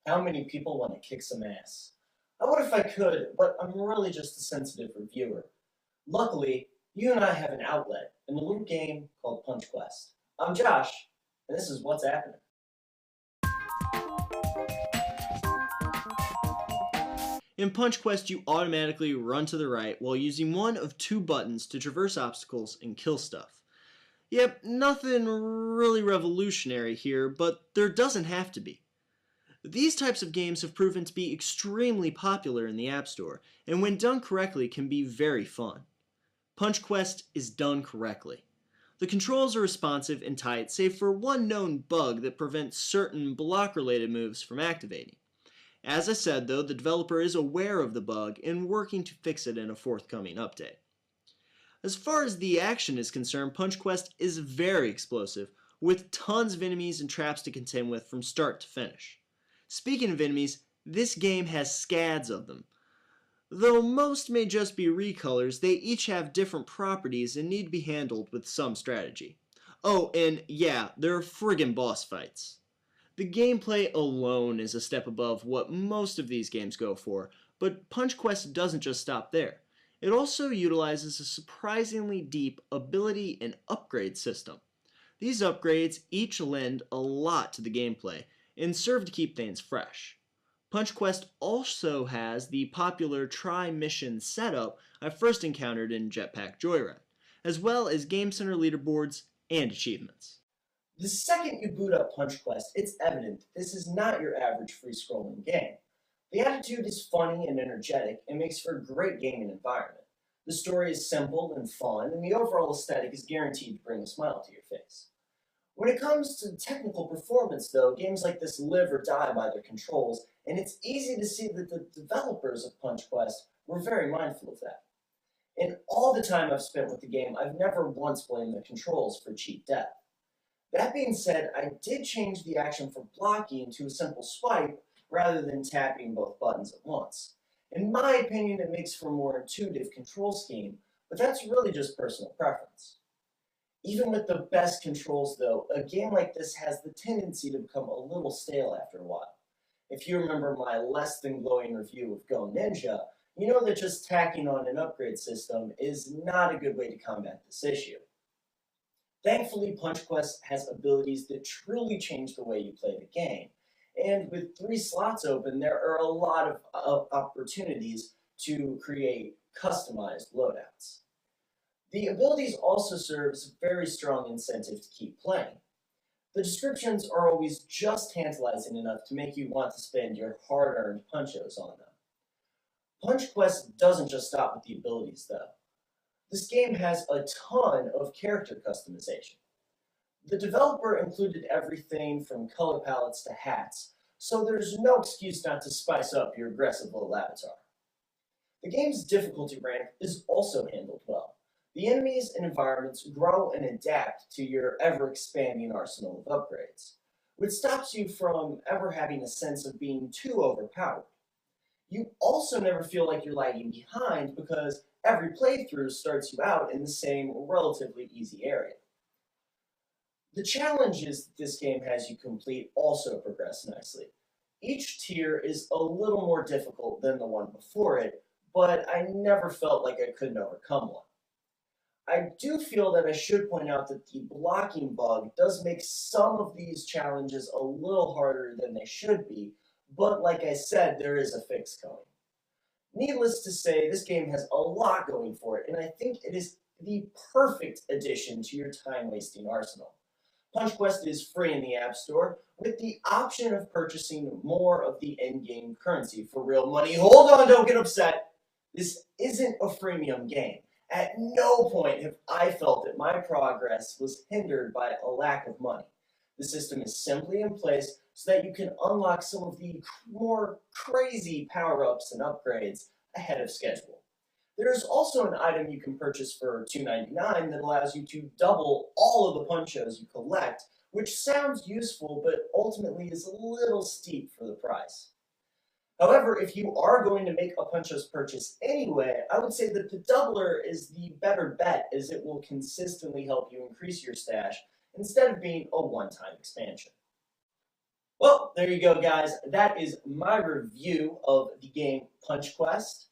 How many people want to kick some ass? I would if I could, but I'm really just a sensitive reviewer. Luckily, you and I have an outlet in a little game called Punch Quest. I'm Josh, and this is what's happening. In Punch Quest, you automatically run to the right while using one of two buttons to traverse obstacles and kill stuff. Yep, nothing really revolutionary here, but there doesn't have to be. These types of games have proven to be extremely popular in the App Store, and when done correctly can be very fun. Punch Quest is done correctly. The controls are responsive and tight, save for one known bug that prevents certain block-related moves from activating. As I said though, the developer is aware of the bug and working to fix it in a forthcoming update. As far as the action is concerned, Punch Quest is very explosive, with tons of enemies and traps to contend with from start to finish. Speaking of enemies, this game has scads of them. Though most may just be recolors, they each have different properties and need to be handled with some strategy. Oh, and yeah, there are friggin' boss fights. The gameplay alone is a step above what most of these games go for, but Punch Quest doesn't just stop there. It also utilizes a surprisingly deep ability and upgrade system. These upgrades each lend a lot to the gameplay and serve to keep things fresh. Punch Quest also has the popular tri-mission setup I first encountered in Jetpack Joyride, as well as Game Center leaderboards and achievements. The second you boot up Punch Quest, it's evident this is not your average free-scrolling game. The attitude is funny and energetic and makes for a great gaming environment. The story is simple and fun, and the overall aesthetic is guaranteed to bring a smile to your face. When it comes to technical performance, though, games like this live or die by their controls, and it's easy to see that the developers of Punch Quest were very mindful of that. In all the time I've spent with the game, I've never once blamed the controls for cheap depth. That being said, I did change the action for blocking to a simple swipe rather than tapping both buttons at once. In my opinion, it makes for a more intuitive control scheme, but that's really just personal preference. Even with the best controls though, a game like this has the tendency to become a little stale after a while. If you remember my less than glowing review of Go Ninja, you know that just tacking on an upgrade system is not a good way to combat this issue. Thankfully, Punch Quest has abilities that truly change the way you play the game. And with 3 slots open, there are a lot of opportunities to create customized loadouts. The abilities also serve as a very strong incentive to keep playing. The descriptions are always just tantalizing enough to make you want to spend your hard-earned punchos on them. Punch Quest doesn't just stop with the abilities, though. This game has a ton of character customization. The developer included everything from color palettes to hats, so there's no excuse not to spice up your aggressive little avatar. The game's difficulty rank is also handled well. The enemies and environments grow and adapt to your ever-expanding arsenal of upgrades, which stops you from ever having a sense of being too overpowered. You also never feel like you're lagging behind because every playthrough starts you out in the same relatively easy area. The challenges that this game has you complete also progress nicely. Each tier is a little more difficult than the one before it, but I never felt like I couldn't overcome one. I do feel that I should point out that the blocking bug does make some of these challenges a little harder than they should be, but like I said, there is a fix coming. Needless to say, this game has a lot going for it, and I think it is the perfect addition to your time-wasting arsenal. Punch Quest is free in the App Store, with the option of purchasing more of the in-game currency for real money. Hold on, don't get upset! This isn't a freemium game. At no point have I felt that my progress was hindered by a lack of money. The system is simply in place so that you can unlock some of the more crazy power-ups and upgrades ahead of schedule. There is also an item you can purchase for $2.99 that allows you to double all of the punchos you collect, which sounds useful but ultimately is a little steep for the price. However, if you are going to make a punchos purchase anyway, I would say that the doubler is the better bet as it will consistently help you increase your stash instead of being a one-time expansion. Well, there you go, guys. That is my review of the game Punch Quest.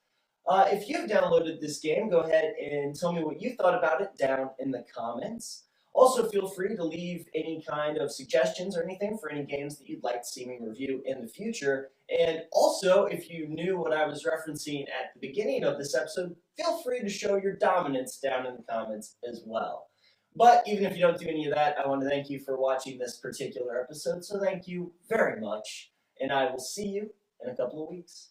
If you've downloaded this game, go ahead and tell me what you thought about it down in the comments. Also, feel free to leave any kind of suggestions or anything for any games that you'd like to see me review in the future. And also, if you knew what I was referencing at the beginning of this episode, feel free to show your dominance down in the comments as well. But even if you don't do any of that, I want to thank you for watching this particular episode. So thank you very much, and I will see you in a couple of weeks.